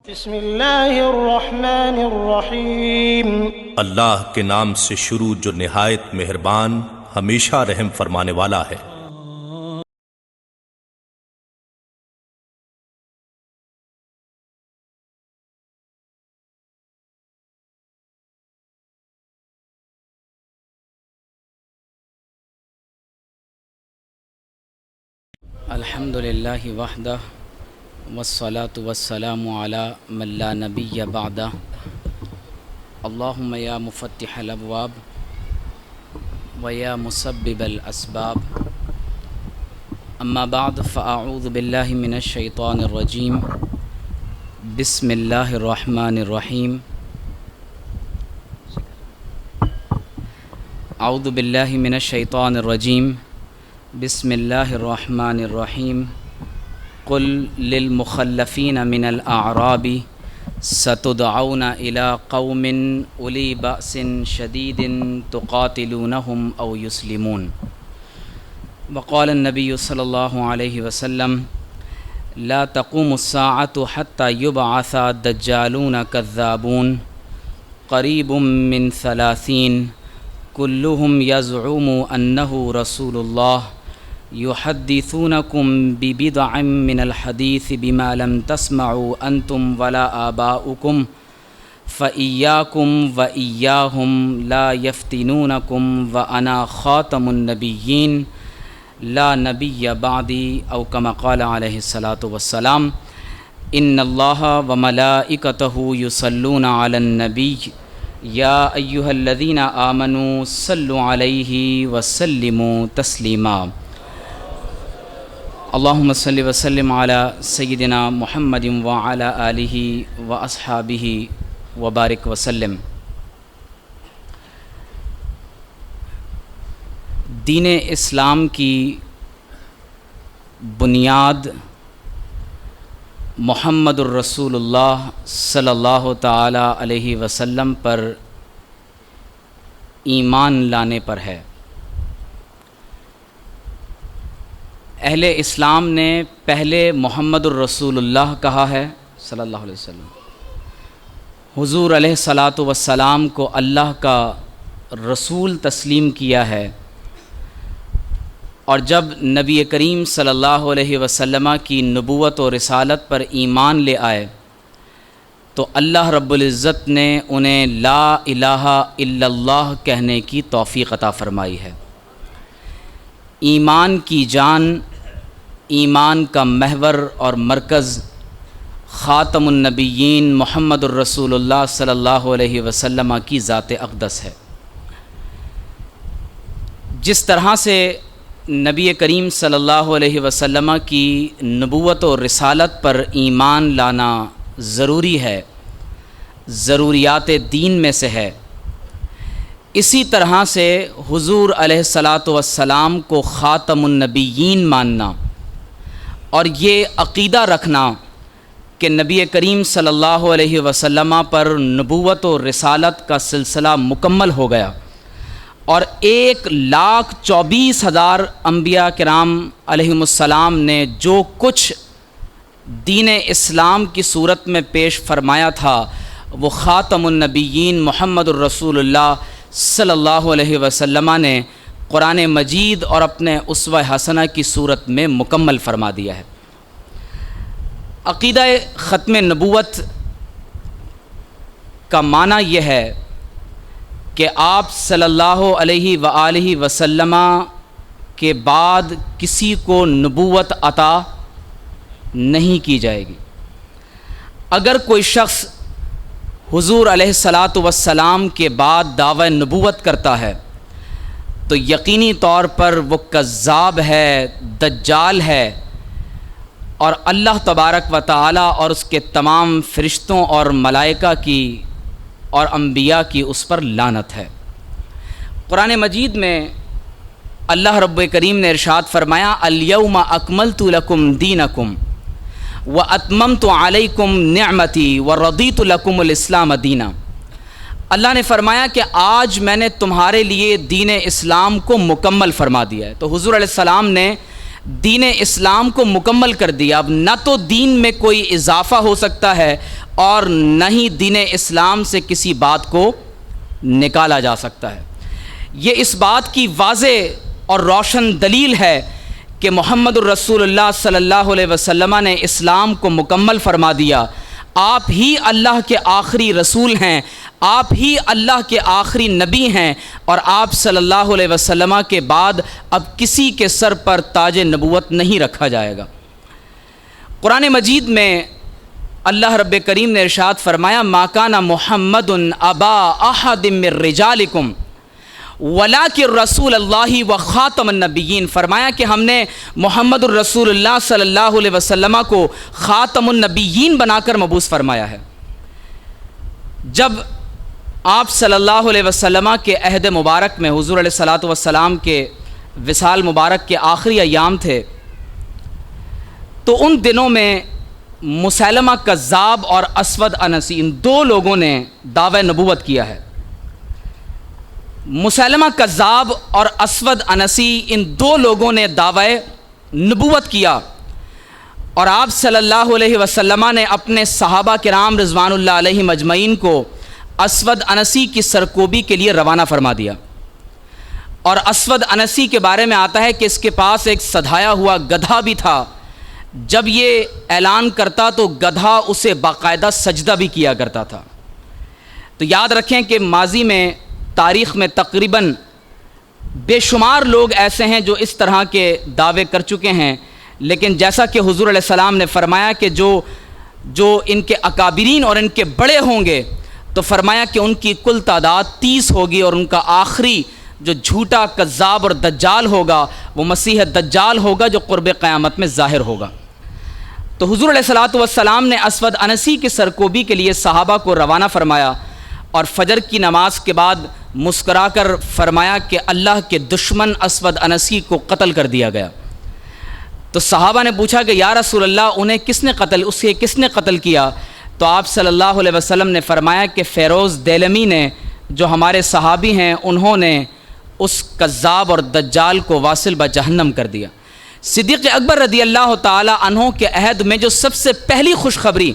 بسم اللہ الرحمن الرحیم۔ اللہ کے نام سے شروع جو نہایت مہربان ہمیشہ رحم فرمانے والا ہے۔ الحمد للہ وحدہ والصلاة والسلام علی من لا نبی بعدہ اللہم یا مفتح الابواب ویا مسبب الاسباب اما بعد فاعوذ باللہ من الشیطان الرجیم بسم اللہ الرحمن الرحیم اعوذ باللہ من الشیطان الرجیم بسم اللہ الرحمن الرحیم قل للمخلفین من الاعراب ستدعون الى قوم اولی بأس شدید تقاتلونهم او یسلمون وقال النبی صلی اللہ علیہ وسلم لا تقوم الساعة حتى يبعث دجالون كذابون قریب من 30 كلهم يزعم أنه رسول الله يحدثونكم ببضع من الحديث بما لم تسمعوا أنتم ولا آباؤكم فإياكم وإياهم لا يفتنونكم وأنا خاتم النبيين لا نبي بعدي أو كما قال عليه الصلاة والسلام إن الله وملائكته يصلون على النبي يا أيها الذين آمنوا صلوا عليه وسلموا تسليما اللهم صل وسلم على سيدنا محمد وعلى آله وأصحابه وبارك وسلم۔ دین اسلام کی بنیاد محمد الرسول اللہ صلی اللہ تعالی علیہ وسلم پر ایمان لانے پر ہے۔ اہل اسلام نے پہلے محمد الرسول اللہ کہا ہے صلی اللہ علیہ وسلم۔ حضور علیہ الصلاۃ والسلام کو اللہ کا رسول تسلیم کیا ہے، اور جب نبی کریم صلی اللہ علیہ وسلم کی نبوت و رسالت پر ایمان لے آئے تو اللہ رب العزت نے انہیں لا الہ الا اللہ کہنے کی توفیق عطا فرمائی ہے۔ ایمان کی جان، ایمان کا محور اور مرکز خاتم النبیین محمد الرسول اللہ صلی اللہ علیہ وسلم کی ذات اقدس ہے۔ جس طرح سے نبی کریم صلی اللہ علیہ وسلم کی نبوت و رسالت پر ایمان لانا ضروری ہے، ضروریات دین میں سے ہے، اسی طرح سے حضور علیہ الصلاۃ والسلام کو خاتم النبیین ماننا اور یہ عقیدہ رکھنا کہ نبی کریم صلی اللہ علیہ وسلم پر نبوت و رسالت کا سلسلہ مکمل ہو گیا، اور 1,24,000 انبیاء کرام علیہم السلام نے جو کچھ دین اسلام کی صورت میں پیش فرمایا تھا وہ خاتم النبیین محمد الرسول اللہ صلی اللہ علیہ وسلم نے قرآن مجید اور اپنے اسوہ حسنہ کی صورت میں مکمل فرما دیا ہے۔ عقیدہ ختم نبوت کا معنی یہ ہے کہ آپ صلی اللہ علیہ وآلہ وسلم کے بعد کسی کو نبوت عطا نہیں کی جائے گی۔ اگر کوئی شخص حضور علیہ الصلاۃ والسلام کے بعد دعوی نبوت کرتا ہے تو یقینی طور پر وہ کذاب ہے، دجال ہے، اور اللہ تبارک و تعالی اور اس کے تمام فرشتوں اور ملائکہ کی اور انبیاء کی اس پر لعنت ہے۔ قرآن مجید میں اللہ رب کریم نے ارشاد فرمایا الیوم اکملت لکم دینکم واتممت علیکم نعمتی ورضیت لکم الاسلام دینا۔ اللہ نے فرمایا کہ آج میں نے تمہارے لیے دین اسلام کو مکمل فرما دیا ہے۔ تو حضور علیہ السلام نے دین اسلام کو مکمل کر دیا. اب نہ تو دین میں کوئی اضافہ ہو سکتا ہے اور نہ ہی دین اسلام سے کسی بات کو نکالا جا سکتا ہے. یہ اس بات کی واضح اور روشن دلیل ہے کہ محمد الرسول اللہ صلی اللہ علیہ وسلم نے اسلام کو مکمل فرما دیا. آپ ہی اللہ کے آخری رسول ہیں, آپ ہی اللہ کے آخری نبی ہیں, اور آپ صلی اللہ علیہ وسلم کے بعد اب کسی کے سر پر تاج نبوت نہیں رکھا جائے گا. قرآن مجید میں اللہ رب کریم نے ارشاد فرمایا ما کان محمد ابا احد من رجالکم ولکن رسول اللہ و خاتم النبیین. فرمایا کہ ہم نے محمد الرسول اللہ صلی اللہ علیہ وسلم کو خاتم النبیین بنا کر مبعوث فرمایا ہے. جب آپ صلی اللہ علیہ وسلم کے عہد مبارک میں حضور علیہ الصلاۃ والسلام کے وصال مبارک کے آخری ایام تھے تو ان دنوں میں مسیلمہ کذاب اور اسود انسی ان دو لوگوں نے دعوی نبوت کیا ہے. مسیلمہ کذاب اور اسود انسی ان دو لوگوں نے دعوی نبوت کیا اور آپ صلی اللہ علیہ وسلم نے اپنے صحابہ کرام رضوان اللہ علیہم اجمعین کو اسود انسی کی سرکوبی کے لیے روانہ فرما دیا. اور اسود انسی کے بارے میں آتا ہے کہ اس کے پاس ایک سدھایا ہوا گدھا بھی تھا. جب یہ اعلان کرتا تو گدھا اسے باقاعدہ سجدہ بھی کیا کرتا تھا. تو یاد رکھیں کہ ماضی میں تاریخ میں تقریباً بے شمار لوگ ایسے ہیں جو اس طرح کے دعوے کر چکے ہیں, لیکن جیسا کہ حضور علیہ السلام نے فرمایا کہ جو ان کے اکابرین اور ان کے بڑے ہوں گے تو فرمایا کہ ان کی کل تعداد 30 ہوگی, اور ان کا آخری جو جھوٹا کذاب اور دجال ہوگا وہ مسیح دجال ہوگا جو قرب قیامت میں ظاہر ہوگا. تو حضور علیہ الصلاۃ والسلام نے اسود انسی کی سرکوبی کے لیے صحابہ کو روانہ فرمایا اور فجر کی نماز کے بعد مسکرا کر فرمایا کہ اللہ کے دشمن اسود انسی کو قتل کر دیا گیا. تو صحابہ نے پوچھا کہ یا رسول اللہ انہیں کس نے قتل کیا؟ تو آپ صلی اللہ علیہ وسلم نے فرمایا کہ فیروز دیلمی نے جو ہمارے صحابی ہیں انہوں نے اس کذاب اور دجال کو واصل بجہنم کر دیا. صدیق اکبر رضی اللہ تعالی عنہ کے عہد میں جو سب سے پہلی خوشخبری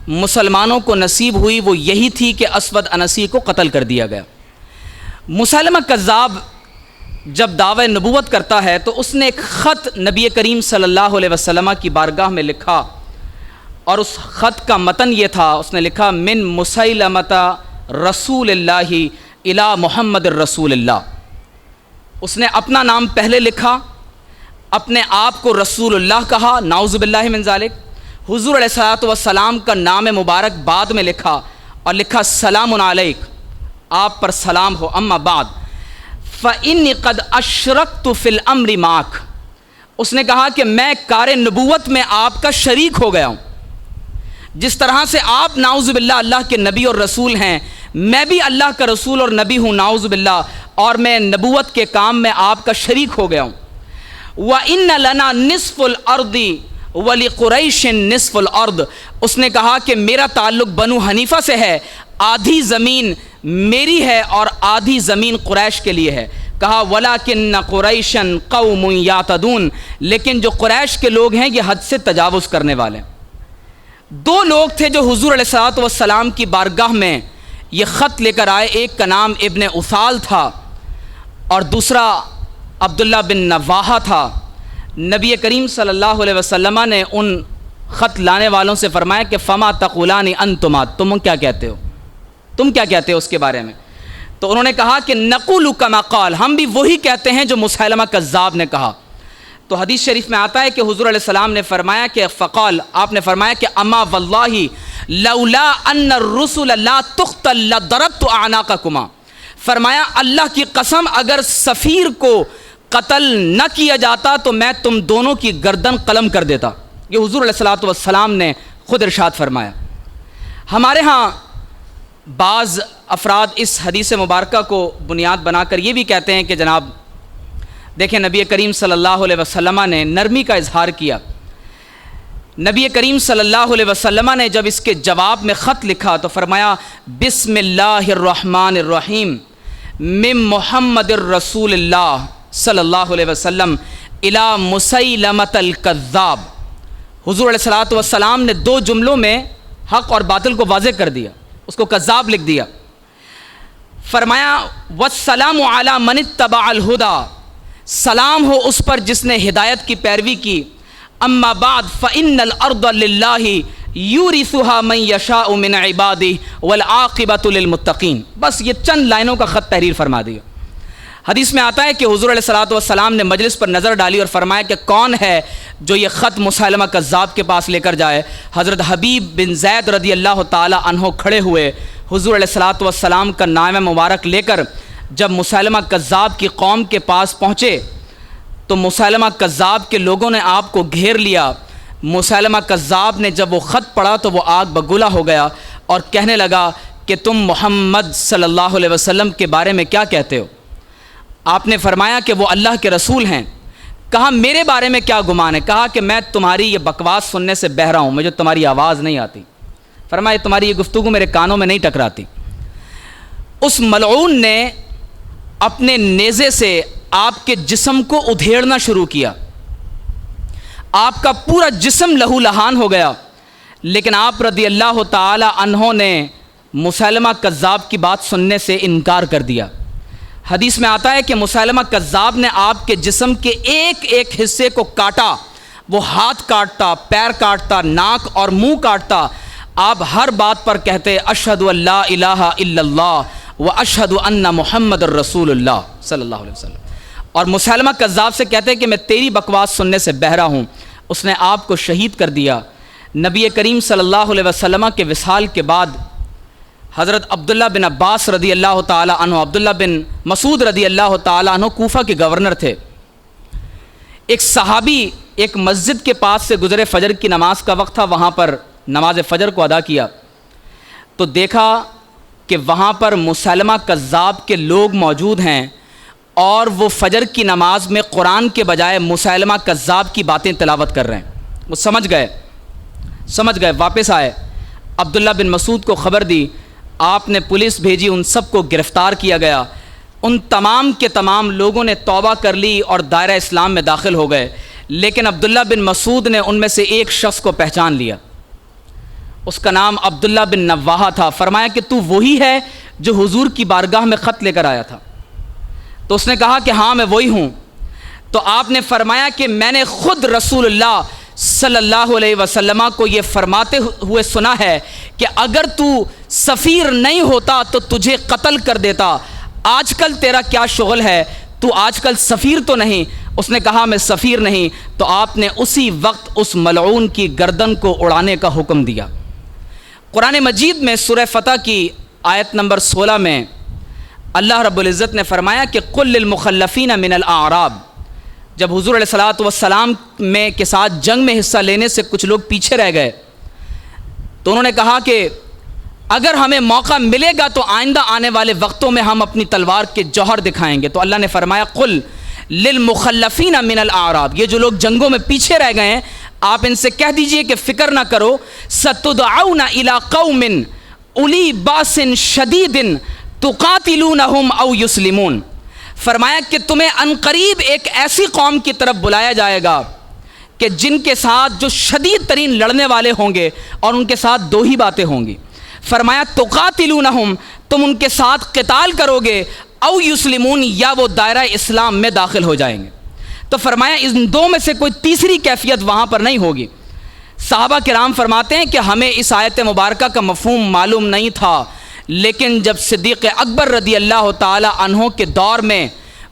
مسلمانوں کو نصیب ہوئی وہ یہی تھی کہ اسود انسی کو قتل کر دیا گیا. مسیلمہ کذاب جب دعوی نبوت کرتا ہے تو اس نے ایک خط نبی کریم صلی اللہ علیہ وسلم کی بارگاہ میں لکھا, اور اس خط کا متن یہ تھا, اس نے لکھا من مسیلمۃ رسول اللہ الی محمد الرسول اللہ. اس نے اپنا نام پہلے لکھا, اپنے آپ کو رسول اللہ کہا, نعوذ باللہ من ذالک. حضور علیہ الصلوۃ والسلام کا نام مبارک بعد میں لکھا اور لکھا سلام علیک, آپ پر سلام ہو. اما بعد فإنی قد اشرکت فی الامر معک. اس نے کہا کہ میں کار نبوت میں آپ کا شریک ہو گیا ہوں. جس طرح سے آپ نعوذ باللہ اللہ کے نبی اور رسول ہیں, میں بھی اللہ کا رسول اور نبی ہوں نعوذ باللہ, اور میں نبوت کے کام میں آپ کا شریک ہو گیا ہوں. وَإِنَّ لَنَا نِصْفُ الْأَرْضِ وَلِقُرَيْشٍ نِصْفُ الْأَرْضِ. اس نے کہا کہ میرا تعلق بنو حنیفہ سے ہے, آدھی زمین میری ہے اور آدھی زمین قریش کے لیے ہے. کہا وَلَكِنَّ قُرَيْشًا قَوْمٌ يَعْتَدُونَ. لیکن جو قریش کے لوگ ہیں یہ حد سے تجاوز کرنے والے. دو لوگ تھے جو حضور علیہ الصلوۃ والسلام کی بارگاہ میں یہ خط لے کر آئے. ایک کا نام ابن اثال تھا اور دوسرا عبداللہ بن نواحہ تھا. نبی کریم صلی اللہ علیہ وسلم نے ان خط لانے والوں سے فرمایا کہ فما تقولان انتما, تم کیا کہتے ہو, تم کیا کہتے ہو اس کے بارے میں؟ تو انہوں نے کہا کہ نقول کما قال, ہم بھی وہی کہتے ہیں جو مسیلمہ کذاب نے کہا. تو حدیث شریف میں آتا ہے کہ حضور علیہ السلام نے فرمایا کہ فقال, آپ نے فرمایا کہ اما واللہ لولا ان الرسل لا تقتل لضربت اعناقکما. فرمایا اللہ کی قسم اگر سفیر کو قتل نہ کیا جاتا تو میں تم دونوں کی گردن قلم کر دیتا. یہ حضور علیہ الصلوۃ والسلام نے خود ارشاد فرمایا. ہمارے ہاں بعض افراد اس حدیث مبارکہ کو بنیاد بنا کر یہ بھی کہتے ہیں کہ جناب دیکھیں نبی کریم صلی اللہ علیہ وسلم نے نرمی کا اظہار کیا. نبی کریم صلی اللہ علیہ وسلم نے جب اس کے جواب میں خط لکھا تو فرمایا بسم اللہ الرحمن الرحیم من محمد الرسول اللہ صلی اللہ علیہ وسلم الی مسیلمۃ الکذاب، حضور علیہ الصلوۃ والسلام نے 2 جملوں میں حق اور باطل کو واضح کر دیا، اس کو کذاب لکھ دیا۔ فرمایا والسلام علی من اتبع الہدی، سلام ہو اس پر جس نے ہدایت کی پیروی کی۔ اما بعد فإن الارض للہ یورثها من یشاء من عبادہ والعاقبۃ للمتقین۔ بس یہ چند لائنوں کا خط تحریر فرما دیا۔ حدیث میں آتا ہے کہ حضور علیہ الصلوۃ والسلام نے مجلس پر نظر ڈالی اور فرمایا کہ کون ہے جو یہ خط مسیلمہ کذاب کے پاس لے کر جائے۔ حضرت حبیب بن زید رضی اللہ تعالی عنہ کھڑے ہوئے، حضور علیہ الصلوۃ والسلام کا نامہ مبارک لے کر جب مسیلمہ کذاب کی قوم کے پاس پہنچے تو مسیلمہ کذاب کے لوگوں نے آپ کو گھیر لیا۔ مسیلمہ کذاب نے جب وہ خط پڑھا تو وہ آگ بگولا ہو گیا اور کہنے لگا کہ تم محمد صلی اللہ علیہ وسلم کے بارے میں کیا کہتے ہو؟ آپ نے فرمایا کہ وہ اللہ کے رسول ہیں۔ کہا میرے بارے میں کیا گمان ہے؟ کہا کہ میں تمہاری یہ بکواس سننے سے بہرا ہوں، مجھے تمہاری آواز نہیں آتی۔ فرمایا تمہاری یہ گفتگو میرے کانوں میں نہیں ٹکراتی۔ اس ملعون نے اپنے نیزے سے آپ کے جسم کو ادھیڑنا شروع کیا، آپ کا پورا جسم لہو لہان ہو گیا، لیکن آپ رضی اللہ تعالی عنہ نے مسیلمہ کذاب کی بات سننے سے انکار کر دیا۔ حدیث میں آتا ہے کہ مسیلمہ کذاب نے آپ کے جسم کے ایک ایک حصے کو کاٹا، وہ ہاتھ کاٹتا، پیر کاٹتا، ناک اور منہ کاٹتا۔ آپ ہر بات پر کہتے اشہد ان لا الہ الا اللہ و اشہد ان محمد الرسول اللہ صلی اللہ علیہ وسلم، اور مسیلمہ کذاب سے کہتے کہ میں تیری بکواس سننے سے بہرا ہوں۔ اس نے آپ کو شہید کر دیا۔ نبی کریم صلی اللہ علیہ وسلم کے وصال کے بعد حضرت عبداللہ بن عباس رضی اللہ تعالی عنہ، عبداللہ بن مسعود رضی اللہ تعالی عنہ کوفہ کے گورنر تھے۔ ایک صحابی ایک مسجد کے پاس سے گزرے، فجر کی نماز کا وقت تھا، وہاں پر نماز فجر کو ادا کیا تو دیکھا کہ وہاں پر مسیلمہ کذاب کے لوگ موجود ہیں اور وہ فجر کی نماز میں قرآن کے بجائے مسیلمہ کذاب کی باتیں تلاوت کر رہے ہیں۔ وہ سمجھ گئے، واپس آئے، عبداللہ بن مسعود کو خبر دی، آپ نے پولیس بھیجی، ان سب کو گرفتار کیا گیا۔ ان تمام کے تمام لوگوں نے توبہ کر لی اور دائرہ اسلام میں داخل ہو گئے، لیکن عبداللہ بن مسعود نے ان میں سے ایک شخص کو پہچان لیا، اس کا نام عبداللہ بن نواحہ تھا۔ فرمایا کہ تو وہی ہے جو حضور کی بارگاہ میں خط لے کر آیا تھا؟ تو اس نے کہا کہ ہاں میں وہی ہوں۔ تو آپ نے فرمایا کہ میں نے خود رسول اللہ صلی اللہ علیہ وسلم کو یہ فرماتے ہوئے سنا ہے کہ اگر تو سفیر نہیں ہوتا تو تجھے قتل کر دیتا، آج کل تیرا کیا شغل ہے؟ تو آج کل سفیر تو نہیں؟ اس نے کہا میں سفیر نہیں۔ تو آپ نے اسی وقت اس ملعون کی گردن کو اڑانے کا حکم دیا۔ قرآن مجید میں سورہ فتح کی آیت نمبر 16 میں اللہ رب العزت نے فرمایا کہ قل للمخلفین من الاعراب، جب حضور علیہ الصلوۃ والسلام میں کے ساتھ جنگ میں حصہ لینے سے کچھ لوگ پیچھے رہ گئے تو انہوں نے کہا کہ اگر ہمیں موقع ملے گا تو آئندہ آنے والے وقتوں میں ہم اپنی تلوار کے جوہر دکھائیں گے۔ تو اللہ نے فرمایا قل للمخلفین من الاعراب، یہ جو لوگ جنگوں میں پیچھے رہ گئے ہیں آپ ان سے کہہ دیجئے کہ فکر نہ کرو، ستدعون الی قوم اولی باس شدید تقاتلونہم او یسلمون، فرمایا کہ تمہیں عنقریب ایک ایسی قوم کی طرف بلایا جائے گا کہ جن کے ساتھ جو شدید ترین لڑنے والے ہوں گے اور ان کے ساتھ دو ہی باتیں ہوں گی۔ فرمایا تقاتلونہم، تم ان کے ساتھ قتال کرو گے، او یسلمون، یا وہ دائرہ اسلام میں داخل ہو جائیں گے۔ تو فرمایا ان دو میں سے کوئی تیسری کیفیت وہاں پر نہیں ہوگی۔ صحابہ کرام فرماتے ہیں کہ ہمیں اس آیت مبارکہ کا مفہوم معلوم نہیں تھا، لیکن جب صدیق اکبر رضی اللہ تعالی عنہ کے دور میں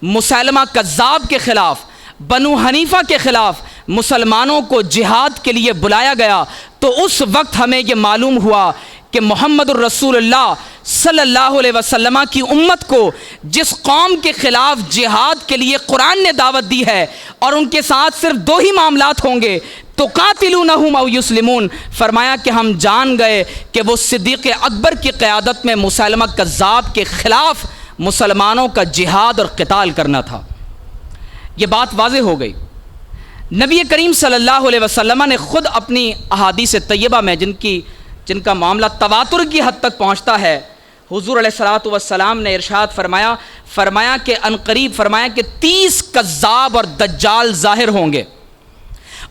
مسیلمہ کذاب کے خلاف، بنو حنیفہ کے خلاف مسلمانوں کو جہاد کے لیے بلایا گیا تو اس وقت ہمیں یہ معلوم ہوا کہ محمد الرسول اللہ صلی اللہ علیہ وسلم کی امت کو جس قوم کے خلاف جہاد کے لیے قرآن نے دعوت دی ہے اور ان کے ساتھ صرف دو ہی معاملات ہوں گے، تقاتلونہم او یسلمون، فرمایا کہ ہم جان گئے کہ وہ صدیق اکبر کی قیادت میں مسیلمہ کذاب کے خلاف مسلمانوں کا جہاد اور قتال کرنا تھا۔ یہ بات واضح ہو گئی۔ نبی کریم صلی اللہ علیہ وسلم نے خود اپنی احادیث طیبہ میں جن کا معاملہ تواتر کی حد تک پہنچتا ہے، حضور علیہ الصلوۃ والسلام نے ارشاد فرمایا کہ عنقریب فرمایا کہ 30 کذاب اور دجال ظاہر ہوں گے،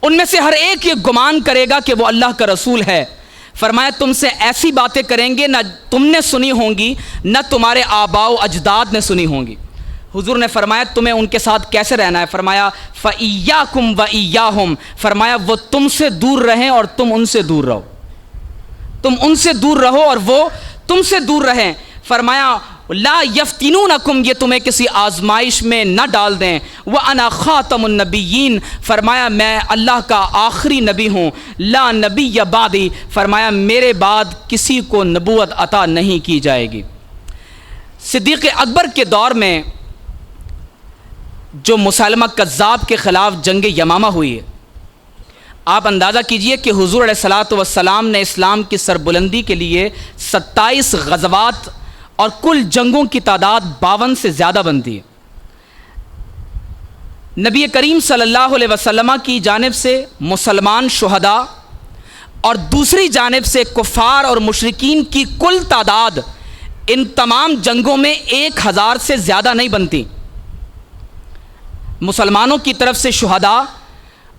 ان میں سے ہر ایک یہ گمان کرے گا کہ وہ اللہ کا رسول ہے۔ فرمایا تم سے ایسی باتیں کریں گے نہ تم نے سنی ہوں گی نہ تمہارے آباء و اجداد نے سنی ہوں گی۔ حضور نے فرمایا تمہیں ان کے ساتھ کیسے رہنا ہے؟ فرمایا فَإِيَّاكُمْ وَإِيَّاهُمْ، فرمایا وہ تم سے دور رہیں اور تم ان سے دور رہو، تم ان سے دور رہو اور وہ تم سے دور رہیں۔ فرمایا لا یفتنونکم، یہ تمہیں کسی آزمائش میں نہ ڈال دیں۔ وَأَنَا خَاتَمُ النَّبِيِّينَ، فرمایا میں اللہ کا آخری نبی ہوں۔ لا نبی بعدی، فرمایا میرے بعد کسی کو نبوت عطا نہیں کی جائے گی۔ صدیق اکبر کے دور میں جو مسلمہ کذاب کے خلاف جنگ یمامہ ہوئی ہے، آپ اندازہ کیجئے کہ حضور علیہ الصلوۃ والسلام نے اسلام کی سربلندی کے لیے 27 غزوات اور کل جنگوں کی تعداد 52 سے زیادہ بنتی ہے۔ نبی کریم صلی اللہ علیہ وسلم کی جانب سے مسلمان شہداء اور دوسری جانب سے کفار اور مشرکین کی کل تعداد ان تمام جنگوں میں 1000 سے زیادہ نہیں بنتی۔ مسلمانوں کی طرف سے شہداء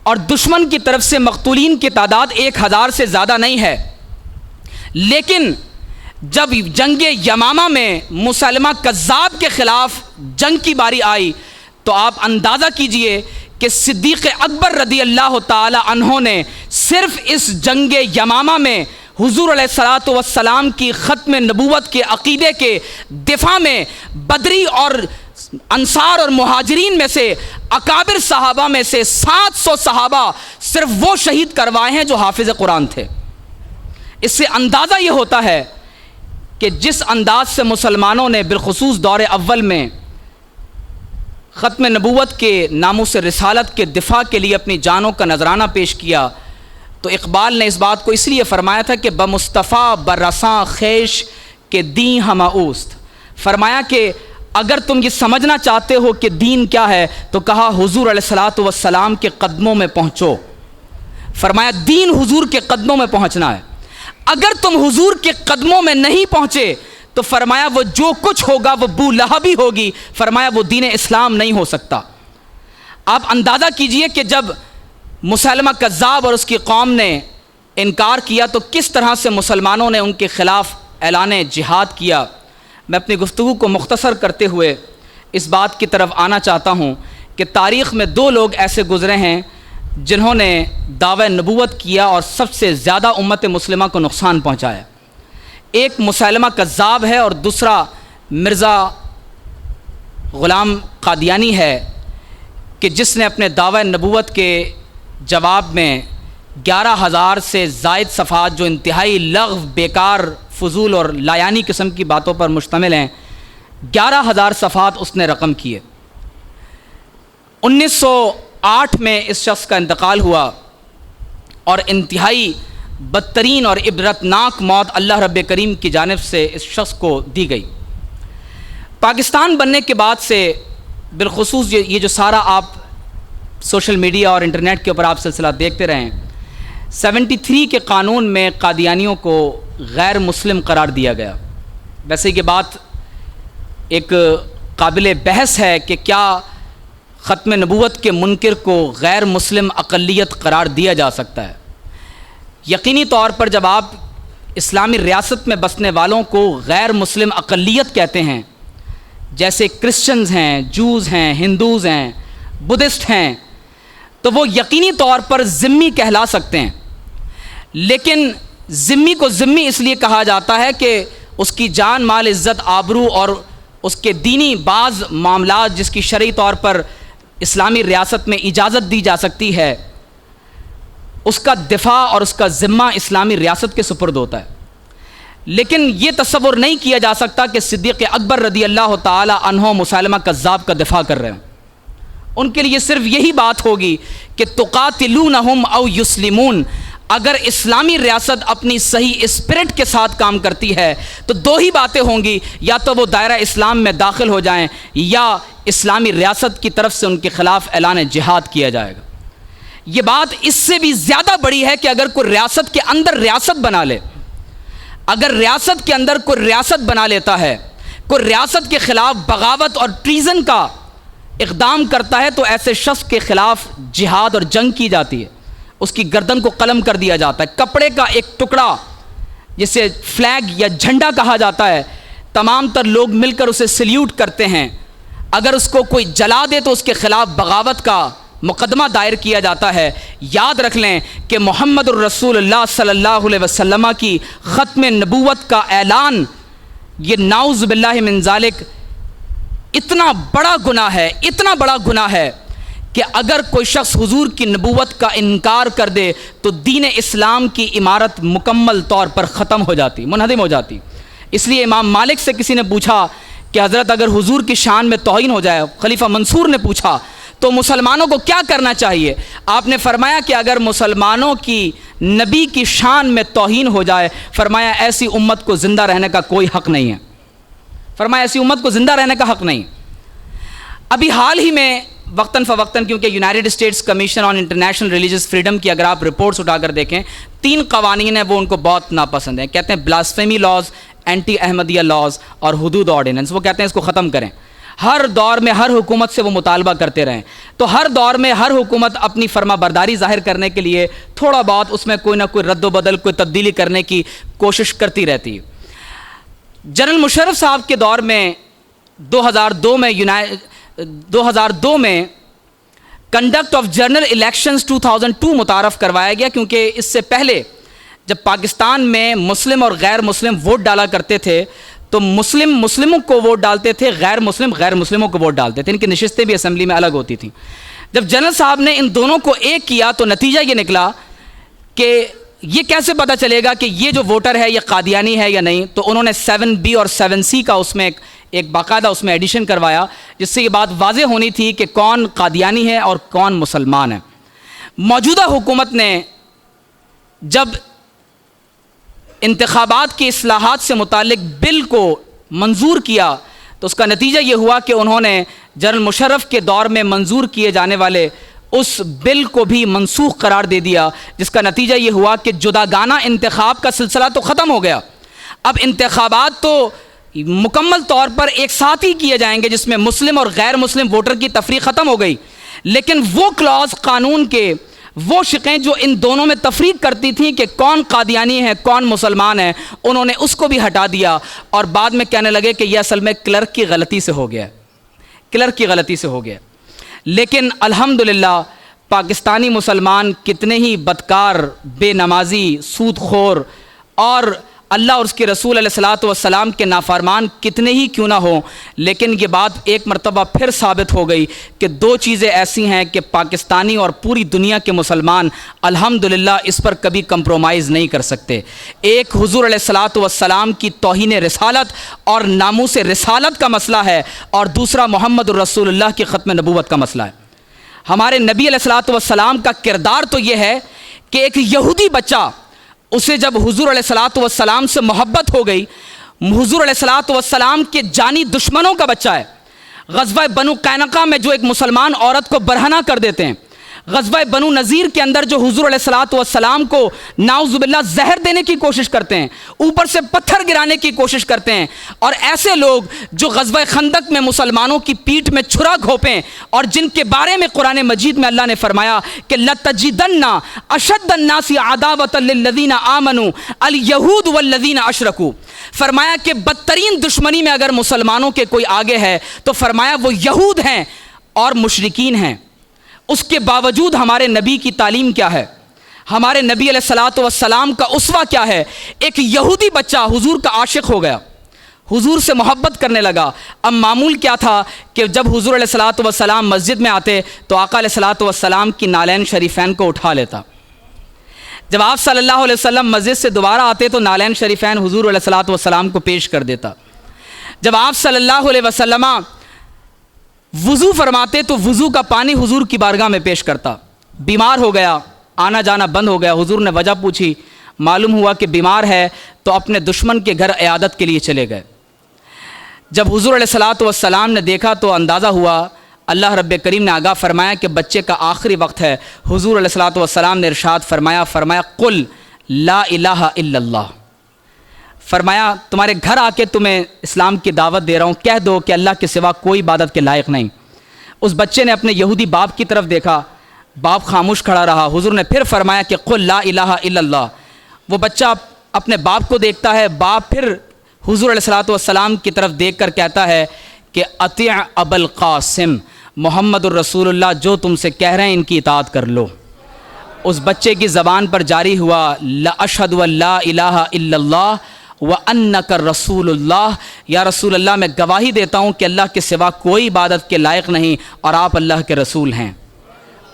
اور دشمن کی طرف سے مقتولین کی تعداد 1000 سے زیادہ نہیں ہے، لیکن جب جنگ یمامہ میں مسلمہ کذاب کے خلاف جنگ کی باری آئی تو آپ اندازہ کیجئے کہ صدیق اکبر رضی اللہ تعالی عنہ نے صرف اس جنگ یمامہ میں حضور علیہ الصلوۃ والسلام کی ختم نبوت کے عقیدے کے دفاع میں بدری اور انصار اور مہاجرین میں سے اکابر صحابہ میں سے 700 صحابہ صرف وہ شہید کروائے ہیں جو حافظ قرآن تھے۔ اس سے اندازہ یہ ہوتا ہے کہ جس انداز سے مسلمانوں نے بالخصوص دور اول میں ختم نبوت کے ناموس رسالت کے دفاع کے لیے اپنی جانوں کا نذرانہ پیش کیا، تو اقبال نے اس بات کو اس لیے فرمایا تھا کہ بمصطفیٰ برساں خیش کے دین ہمہ اوست، فرمایا کہ اگر تم یہ سمجھنا چاہتے ہو کہ دین کیا ہے تو کہا حضور علیہ الصلوۃ والسلام کے قدموں میں پہنچو۔ فرمایا دین حضور کے قدموں میں پہنچنا ہے، اگر تم حضور کے قدموں میں نہیں پہنچے تو فرمایا وہ جو کچھ ہوگا وہ بو لہبی ہوگی، فرمایا وہ دین اسلام نہیں ہو سکتا۔ آپ اندازہ کیجئے کہ جب مسلمہ کذاب اور اس کی قوم نے انکار کیا تو کس طرح سے مسلمانوں نے ان کے خلاف اعلان جہاد کیا۔ میں اپنی گفتگو کو مختصر کرتے ہوئے اس بات کی طرف آنا چاہتا ہوں کہ تاریخ میں 2 لوگ ایسے گزرے ہیں جنہوں نے دعوی نبوت کیا اور سب سے زیادہ امت مسلمہ کو نقصان پہنچایا۔ ایک مسلمہ کذاب ہے اور دوسرا مرزا غلام قادیانی ہے کہ جس نے اپنے دعوی نبوت کے جواب میں 11,000 سے زائد صفحات جو انتہائی لغو، بیکار، فضول اور لایانی قسم کی باتوں پر مشتمل ہیں، 11,000 صفحات اس نے رقم کیے۔ 1908 میں اس شخص کا انتقال ہوا اور انتہائی بدترین اور عبرتناک موت اللہ رب کریم کی جانب سے اس شخص کو دی گئی۔ پاکستان بننے کے بعد سے بالخصوص یہ جو سارا آپ سوشل میڈیا اور انٹرنیٹ کے اوپر آپ سلسلہ دیکھتے رہیں، 73 کے قانون میں قادیانیوں کو غیر مسلم قرار دیا گیا۔ ویسے یہ بات ایک قابل بحث ہے کہ کیا ختم نبوت کے منکر کو غیر مسلم اقلیت قرار دیا جا سکتا ہے؟ یقینی طور پر جب آپ اسلامی ریاست میں بسنے والوں کو غیر مسلم اقلیت کہتے ہیں، جیسے کرسچنز ہیں، جوز ہیں، ہندوز ہیں، بدھسٹ ہیں، تو وہ یقینی طور پر ذمی کہلا سکتے ہیں۔ لیکن ذمی کو ذمی اس لیے کہا جاتا ہے کہ اس کی جان، مال، عزت، آبرو اور اس کے دینی بعض معاملات جس کی شرعی طور پر اسلامی ریاست میں اجازت دی جا سکتی ہے، اس کا دفاع اور اس کا ذمہ اسلامی ریاست کے سپرد ہوتا ہے۔ لیکن یہ تصور نہیں کیا جا سکتا کہ صدیق اکبر رضی اللہ تعالی عنہ مسلمہ کذاب کا دفاع کر رہے ہیں۔ ان کے لیے صرف یہی بات ہوگی کہ تقاتلونہم او یسلمون، اگر اسلامی ریاست اپنی صحیح اسپرٹ کے ساتھ کام کرتی ہے تو 2 ہی باتیں ہوں گی، یا تو وہ دائرہ اسلام میں داخل ہو جائیں یا اسلامی ریاست کی طرف سے ان کے خلاف اعلان جہاد کیا جائے گا۔ یہ بات اس سے بھی زیادہ بڑی ہے کہ اگر کوئی ریاست کے اندر ریاست بنا لے، اگر ریاست کے اندر کوئی ریاست بنا لیتا ہے، کوئی ریاست کے خلاف بغاوت اور ٹریزن کا اقدام کرتا ہے، تو ایسے شخص کے خلاف جہاد اور جنگ کی جاتی ہے، اس کی گردن کو قلم کر دیا جاتا ہے۔ کپڑے کا ایک ٹکڑا جسے فلیگ یا جھنڈا کہا جاتا ہے، تمام تر لوگ مل کر اسے سلیوٹ کرتے ہیں۔ اگر اس کو کوئی جلا دے تو اس کے خلاف بغاوت کا مقدمہ دائر کیا جاتا ہے۔ یاد رکھ لیں کہ محمد الرسول اللہ صلی اللہ علیہ وسلم کی ختم نبوت کا اعلان، یہ نعوذ باللہ من ذالک اتنا بڑا گناہ ہے، اتنا بڑا گناہ ہے کہ اگر کوئی شخص حضور کی نبوت کا انکار کر دے تو دین اسلام کی عمارت مکمل طور پر ختم ہو جاتی، منہدم ہو جاتی۔ اس لیے امام مالک سے کسی نے پوچھا کہ حضرت اگر حضور کی شان میں توہین ہو جائے، خلیفہ منصور نے پوچھا تو مسلمانوں کو کیا کرنا چاہیے؟ آپ نے فرمایا کہ اگر مسلمانوں کی نبی کی شان میں توہین ہو جائے، فرمایا ایسی امت کو زندہ رہنے کا کوئی حق نہیں ہے، فرمایا ایسی امت کو زندہ رہنے کا حق نہیں۔ ابھی حال ہی میں وقتاً فوقتاً، کیونکہ United States commission on international religious freedom کی اگر آپ رپورٹس اٹھا کر دیکھیں، 3 قوانین ہیں وہ ان کو بہت ناپسند ہیں۔ کہتے ہیں blasphemy laws, anti Ahmadiyya laws اور حدود آرڈیننس، وہ کہتے ہیں اس کو ختم کریں۔ ہر دور میں ہر حکومت سے وہ مطالبہ کرتے رہیں، تو ہر دور میں ہر حکومت اپنی فرما برداری ظاہر کرنے کے لیے تھوڑا بہت اس میں کوئی نہ کوئی رد و بدل، کوئی تبدیلی کرنے کی کوشش کرتی رہتی ہے۔ جنرل مشرف صاحب کے دور میں 2002 میں کنڈکٹ آف جنرل الیکشنز 2002 متعارف کروایا گیا، کیونکہ اس سے پہلے جب پاکستان میں مسلم اور غیر مسلم ووٹ ڈالا کرتے تھے تو مسلم مسلموں کو ووٹ ڈالتے تھے، غیر مسلم غیر مسلموں کو ووٹ ڈالتے تھے، ان کی نشستیں بھی اسمبلی میں الگ ہوتی تھیں۔ جب جنرل صاحب نے ان دونوں کو ایک کیا تو نتیجہ یہ نکلا کہ یہ کیسے پتہ چلے گا کہ یہ جو ووٹر ہے یہ قادیانی ہے یا نہیں، تو انہوں نے 7B اور 7C کا اس میں ایک باقاعدہ اس میں ایڈیشن کروایا، جس سے یہ بات واضح ہونی تھی کہ کون قادیانی ہے اور کون مسلمان ہے۔ موجودہ حکومت نے جب انتخابات کی اصلاحات سے متعلق بل کو منظور کیا تو اس کا نتیجہ یہ ہوا کہ انہوں نے جنرل مشرف کے دور میں منظور کیے جانے والے اس بل کو بھی منسوخ قرار دے دیا، جس کا نتیجہ یہ ہوا کہ جداگانہ انتخاب کا سلسلہ تو ختم ہو گیا، اب انتخابات تو مکمل طور پر ایک ساتھ ہی کیے جائیں گے جس میں مسلم اور غیر مسلم ووٹر کی تفریق ختم ہو گئی، لیکن وہ کلاز قانون کے وہ شقیں جو ان دونوں میں تفریق کرتی تھیں کہ کون قادیانی ہے کون مسلمان ہے، انہوں نے اس کو بھی ہٹا دیا اور بعد میں کہنے لگے کہ یہ اصل میں کلرک کی غلطی سے ہو گیا، کلرک کی غلطی سے ہو گیا۔ لیکن الحمدللہ پاکستانی مسلمان کتنے ہی بدکار، بے نمازی، سود خور اور اللہ اور اس کے رسول علیہ الصلاۃ والسلام کے نافرمان کتنے ہی کیوں نہ ہوں، لیکن یہ بات ایک مرتبہ پھر ثابت ہو گئی کہ 2 چیزیں ایسی ہیں کہ پاکستانی اور پوری دنیا کے مسلمان الحمدللہ اس پر کبھی کمپرومائز نہیں کر سکتے۔ ایک حضور علیہ الصلاۃ والسلام کی توہین رسالت اور ناموس رسالت کا مسئلہ ہے، اور دوسرا محمد الرسول اللہ کی ختم نبوت کا مسئلہ ہے۔ ہمارے نبی علیہ الصلاۃ والسلام کا کردار تو یہ ہے کہ ایک یہودی بچہ، اسے جب حضور علیہ الصلاۃ والسلام سے محبت ہو گئی، حضور علیہ الصلاۃ والسلام کے جانی دشمنوں کا بچہ ہے، غزوہ بنو قینقاع میں جو ایک مسلمان عورت کو برہنہ کر دیتے ہیں، غزوہ بنو نذیر کے اندر جو حضور علیہ الصلاۃ والسلام کو نعوذ باللہ زہر دینے کی کوشش کرتے ہیں، اوپر سے پتھر گرانے کی کوشش کرتے ہیں، اور ایسے لوگ جو غزوہ خندق میں مسلمانوں کی پیٹھ میں چھرا گھوپیں، اور جن کے بارے میں قرآن مجید میں اللہ نے فرمایا کہ لَتَجِدَنَّ أَشَدَّ النَّاسِ عَدَاوَةً لِلَّذِينَ آمَنُوا الْيَهُودُ وَالَّذِينَ أَشْرَكُوا، فرمایا کہ بدترین دشمنی میں اگر مسلمانوں کے کوئی آگے ہے تو فرمایا وہ یہود ہیں اور مشرکین ہیں۔ اس کے باوجود ہمارے نبی کی تعلیم کیا ہے، ہمارے نبی علیہ الصلاۃ والسلام کا اسوہ کیا ہے؟ ایک یہودی بچہ حضور کا عاشق ہو گیا، حضور سے محبت کرنے لگا۔ اب معمول کیا تھا کہ جب حضور علیہ الصلاۃ والسلام مسجد میں آتے تو آقا علیہ الصلاۃ والسلام کی نالین شریفین کو اٹھا لیتا، جب آپ صلی اللہ علیہ وسلم مسجد سے دوبارہ آتے تو نالین شریفین حضور علیہ الصلاۃ والسلام کو پیش کر دیتا، جب آپ صلی اللہ علیہ وسلم وضو فرماتے تو وضو کا پانی حضور کی بارگاہ میں پیش کرتا۔ بیمار ہو گیا، آنا جانا بند ہو گیا، حضور نے وجہ پوچھی، معلوم ہوا کہ بیمار ہے تو اپنے دشمن کے گھر عیادت کے لیے چلے گئے۔ جب حضور علیہ الصلاۃ والسلام نے دیکھا تو اندازہ ہوا، اللہ رب کریم نے آگاہ فرمایا کہ بچے کا آخری وقت ہے۔ حضور علیہ الصلاۃ والسلام نے ارشاد فرمایا قل لا الہ الا اللہ، فرمایا تمہارے گھر آ کے تمہیں اسلام کی دعوت دے رہا ہوں، کہہ دو کہ اللہ کے سوا کوئی عبادت کے لائق نہیں۔ اس بچے نے اپنے یہودی باپ کی طرف دیکھا، باپ خاموش کھڑا رہا۔ حضور نے پھر فرمایا کہ قل لا الہ الا اللہ۔ وہ بچہ اپنے باپ کو دیکھتا ہے، باپ پھر حضور علیہ الصلوۃ والسلام کی طرف دیکھ کر کہتا ہے کہ اطیع ابا القاسم، محمد الرسول اللہ جو تم سے کہہ رہے ہیں ان کی اطاعت کر لو۔ اس بچے کی زبان پر جاری ہوا لا اشہد ان لا الہ الا اللہ وانک رسول اللہ، یا رسول اللہ میں گواہی دیتا ہوں کہ اللہ کے سوا کوئی عبادت کے لائق نہیں اور آپ اللہ کے رسول ہیں۔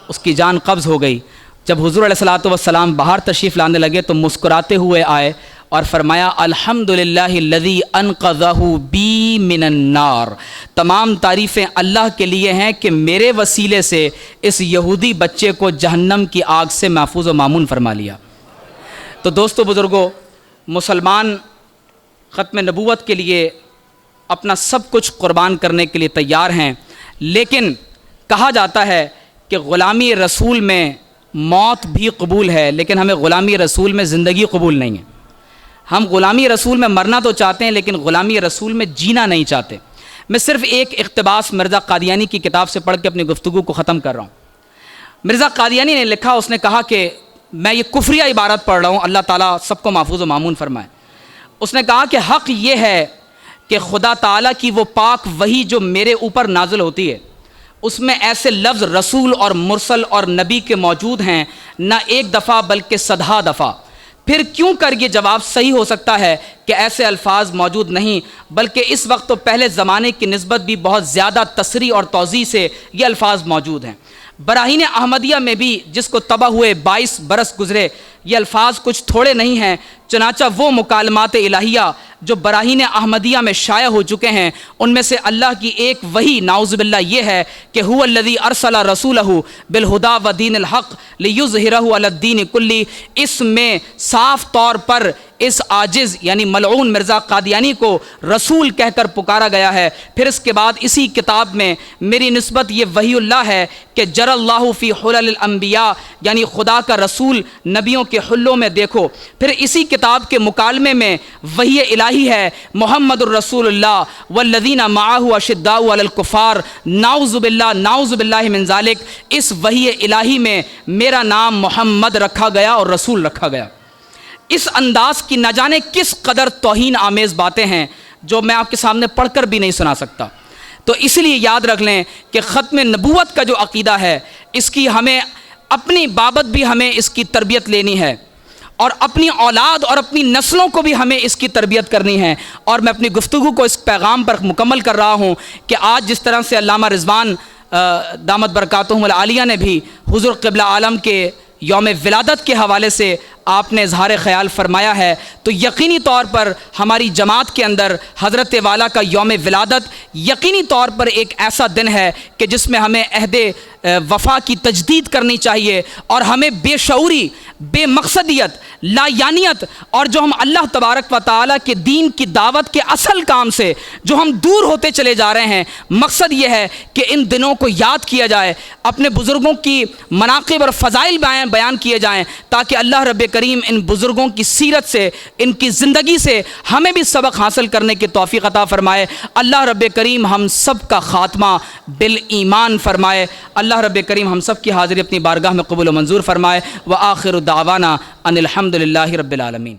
اس کی جان قبض ہو گئی۔ جب حضور علیہ الصلوۃ والسلام باہر تشریف لانے لگے تو مسکراتے ہوئے آئے اور فرمایا الحمدللہ الذی انقذہ بی من النار، تمام تعریفیں اللہ کے لیے ہیں کہ میرے وسیلے سے اس یہودی بچے کو جہنم کی آگ سے محفوظ و مامون فرما لیا۔ تو دوستو بزرگو، مسلمان ختم نبوت کے لیے اپنا سب کچھ قربان کرنے کے لیے تیار ہیں، لیکن کہا جاتا ہے کہ غلامی رسول میں موت بھی قبول ہے، لیکن ہمیں غلامی رسول میں زندگی قبول نہیں ہے۔ ہم غلامی رسول میں مرنا تو چاہتے ہیں لیکن غلامی رسول میں جینا نہیں چاہتے۔ میں صرف ایک اقتباس مرزا قادیانی کی کتاب سے پڑھ کے اپنی گفتگو کو ختم کر رہا ہوں۔ مرزا قادیانی نے لکھا، اس نے کہا کہ میں یہ کفریہ عبارت پڑھ رہا ہوں، اللہ تعالیٰ سب کو محفوظ و مامون فرمائے۔ اس نے کہا کہ حق یہ ہے کہ خدا تعالیٰ کی وہ پاک وحی جو میرے اوپر نازل ہوتی ہے، اس میں ایسے لفظ رسول اور مرسل اور نبی کے موجود ہیں، نہ ایک دفعہ بلکہ صدہا دفعہ۔ پھر کیوں کر یہ جواب صحیح ہو سکتا ہے کہ ایسے الفاظ موجود نہیں، بلکہ اس وقت تو پہلے زمانے کی نسبت بھی بہت زیادہ تصریح اور توضیح سے یہ الفاظ موجود ہیں۔ براہین احمدیہ میں بھی جس کو تباہ ہوئے 22 برس گزرے، یہ الفاظ کچھ تھوڑے نہیں ہیں، چنانچہ وہ مکالمات الہیہ جو براہین احمدیہ میں شائع ہو چکے ہیں، ان میں سے اللہ کی ایک وحی نعوذ باللہ یہ ہے کہ هو الذی ارسل رسولہ بالہدی ودین الحق لیظہرہ علی الدین کلہ۔ اس میں صاف طور پر اس عاجز یعنی ملعون مرزا قادیانی کو رسول کہہ کر پکارا گیا ہے۔ پھر اس کے بعد اسی کتاب میں میری نسبت یہ وحی اللہ ہے کہ جر اللہ فی حلل الانبیاء، یعنی خدا کا رسول نبیوں کے حلوں میں دیکھو۔ پھر اسی کتاب کے مکالمے میں وحی الہی ہے محمد الرسول اللہ والذین معہ اشداء علی الکفار، نعوذ باللہ من ذالک۔ اس وحی الہی میں میرا نام محمد رکھا گیا اور رسول رکھا گیا۔ اس انداز کی نہ جانے کس قدر توہین آمیز باتیں ہیں جو میں آپ کے سامنے پڑھ کر بھی نہیں سنا سکتا۔ تو اس لیے یاد رکھ لیں کہ ختم نبوت کا جو عقیدہ ہے، اس کی ہمیں اپنی بابت بھی ہمیں اس کی تربیت لینی ہے، اور اپنی اولاد اور اپنی نسلوں کو بھی ہمیں اس کی تربیت کرنی ہے۔ اور میں اپنی گفتگو کو اس پیغام پر مکمل کر رہا ہوں کہ آج جس طرح سے علامہ رضوان دامت برکاتہم العالیہ نے بھی حضور قبلہ عالم کے یوم ولادت کے حوالے سے آپ نے اظہار خیال فرمایا ہے، تو یقینی طور پر ہماری جماعت کے اندر حضرت والا کا یوم ولادت یقینی طور پر ایک ایسا دن ہے کہ جس میں ہمیں عہد وفا کی تجدید کرنی چاہیے، اور ہمیں بے شعوری، بے مقصدیت، لا یانیت، اور جو ہم اللہ تبارک و تعالیٰ کے دین کی دعوت کے اصل کام سے جو ہم دور ہوتے چلے جا رہے ہیں، مقصد یہ ہے کہ ان دنوں کو یاد کیا جائے، اپنے بزرگوں کی مناقب اور فضائل بیان کیے جائیں، تاکہ اللہ رب کریم ان بزرگوں کی سیرت سے، ان کی زندگی سے ہمیں بھی سبق حاصل کرنے کی توفیق عطا فرمائے۔ اللہ رب کریم ہم سب کا خاتمہ بالایمان فرمائے۔ اللہ رب کریم ہم سب کی حاضری اپنی بارگاہ میں قبول و منظور فرمائے۔ وآخر دعوانا ان الحمدللہ رب العالمین۔